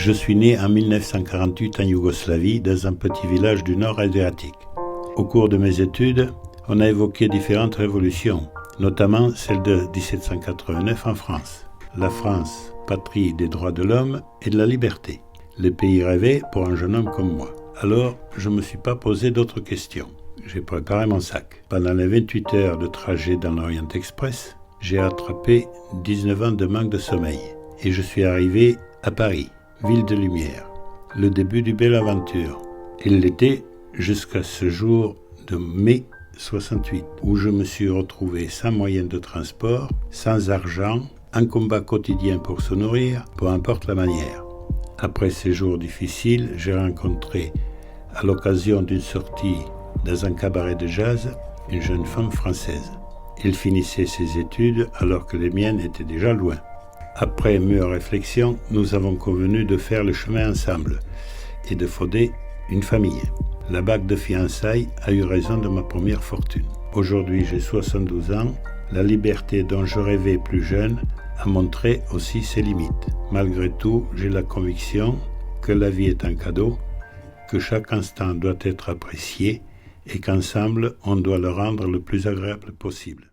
Je suis né en 1948 en Yougoslavie, dans un petit village du nord adriatique. Au cours de mes études, on a évoqué différentes révolutions, notamment celle de 1789 en France. La France, patrie des droits de l'homme et de la liberté. Le pays rêvé pour un jeune homme comme moi. Alors, je ne me suis pas posé d'autres questions. J'ai préparé mon sac. Pendant les 28 heures de trajet dans l'Orient Express, j'ai attrapé 19 ans de manque de sommeil. Et je suis arrivé à Paris, ville de lumière. Le début d'une belle aventure. Il l'était jusqu'à ce jour de mai 68, où je me suis retrouvé sans moyen de transport, sans argent, en combat quotidien pour se nourrir, peu importe la manière. Après ces jours difficiles, j'ai rencontré, à l'occasion d'une sortie dans un cabaret de jazz, une jeune femme française. Elle finissait ses études alors que les miennes étaient déjà loin. Après mûre réflexion, nous avons convenu de faire le chemin ensemble et de fonder une famille. La bague de fiançailles a eu raison de ma première fortune. Aujourd'hui, j'ai 72 ans. La liberté dont je rêvais plus jeune a montré aussi ses limites. Malgré tout, j'ai la conviction que la vie est un cadeau, que chaque instant doit être apprécié et qu'ensemble, on doit le rendre le plus agréable possible.